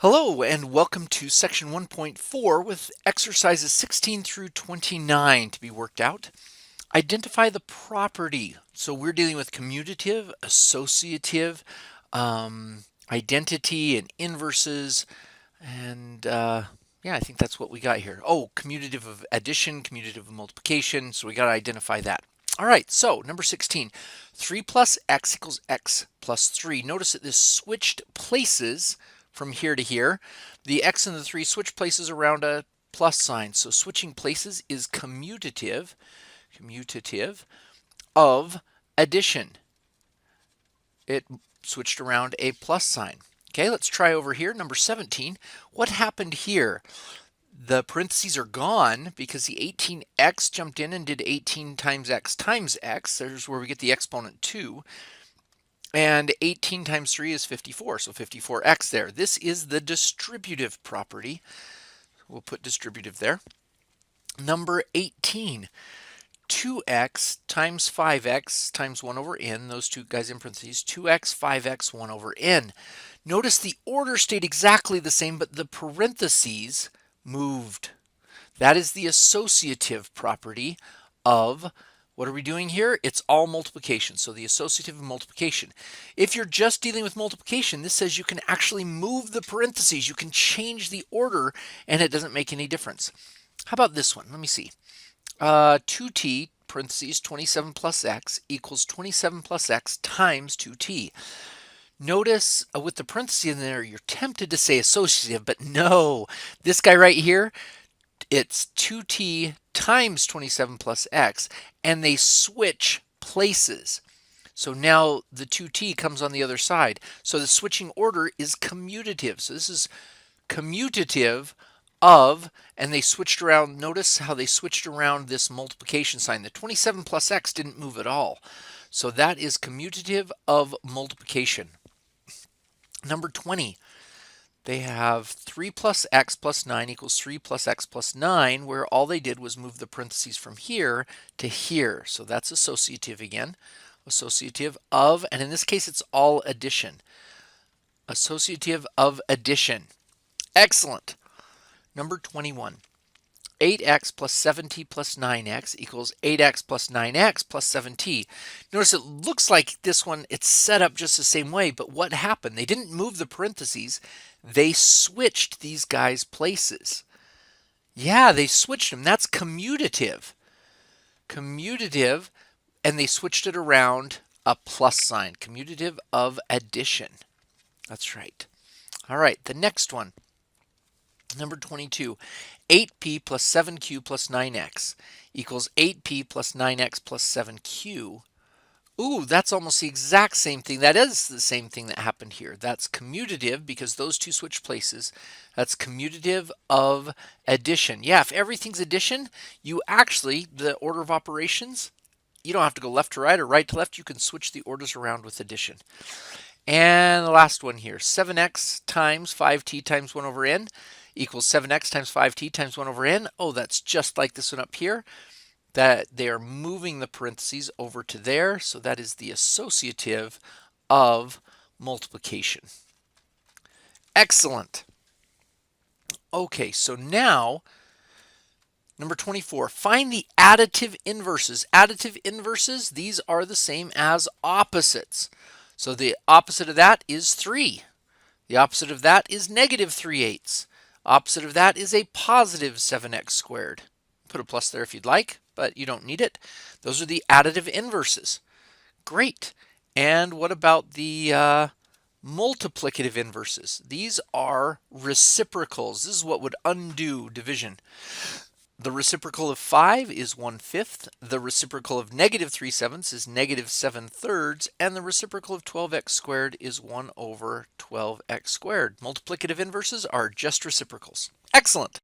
Hello and welcome to section 1.4 with exercises 16 through 29 to be worked out. Identify the property. So we're dealing with commutative, associative, identity, and inverses. And yeah, I think that's what we got here. Oh, commutative of addition, commutative of multiplication. So we got to identify that. All right, so number 16, 3 plus x equals x plus 3. Notice that this switched places from here to here. The x and the 3 switch places around a plus sign. So switching places is commutative of addition. It switched around a plus sign. Okay, let's try over here. Number 17, what happened here? The parentheses are gone because the 18x jumped in and did 18 times x times x. There's where we get the exponent 2. And 18 times 3 is 54, so 54x there. This is the distributive property. We'll put distributive there. Number 18, 2x times 5x times 1 over n, those two guys in parentheses, 2x, 5x, 1 over n. Notice the order stayed exactly the same, but the parentheses moved. That is the associative property of, what are we doing here? It's all multiplication, so the associative of multiplication. If you're just dealing with multiplication, this says you can actually move the parentheses, you can change the order, and it doesn't make any difference. How about this one? Let me see. 2t parentheses 27 plus x equals 27 plus x times 2t. Notice with the parentheses in there, you're tempted to say associative, but no. This guy right here, it's 2t times 27 plus x, and they switch places. So now the 2t comes on the other side. So the switching order is commutative. So this is commutative of, and they switched around. Notice how they switched around this multiplication sign. The 27 plus x didn't move at all. So that is commutative of multiplication. Number 20, they have 3 plus x plus 9 equals 3 plus x plus 9, where all they did was move the parentheses from here to here. So that's associative again. Associative of, and in this case it's all addition. Associative of addition. Excellent. Number 21. 8x plus 7t plus 9x equals 8x plus 9x plus 7t. Notice it looks like this one, it's set up just the same way, but what happened? They didn't move the parentheses. They switched these guys places. Yeah, they switched them. That's commutative. Commutative, and they switched it around a plus sign. Commutative of addition. That's right. All right, the next one. Number 22, 8p plus 7q plus 9x equals 8p plus 9x plus 7q. Ooh, that's almost the exact same thing. That is the same thing that happened here. That's commutative because those two switch places. That's commutative of addition. Yeah, if everything's addition, you actually, the order of operations, you don't have to go left to right or right to left. You can switch the orders around with addition. And the last one here, 7x times 5t times 1 over n equals 7x times 5t times 1 over n. Oh, that's just like this one up here, that they are moving the parentheses over to there. So that is the associative of multiplication. Excellent. Okay, so now number 24, find the additive inverses. Additive inverses, these are the same as opposites. So the opposite of that is 3. The opposite of that is negative 3/8. Opposite of that is a positive 7x squared. Put a plus there if you'd like, but you don't need it. Those are the additive inverses. Great. And what about the multiplicative inverses? These are reciprocals. This is what would undo division. The reciprocal of 5 is 1/5. The reciprocal of negative 3/7 is negative 7/3. And the reciprocal of 12x squared is 1 over 12x squared. Multiplicative inverses are just reciprocals. Excellent.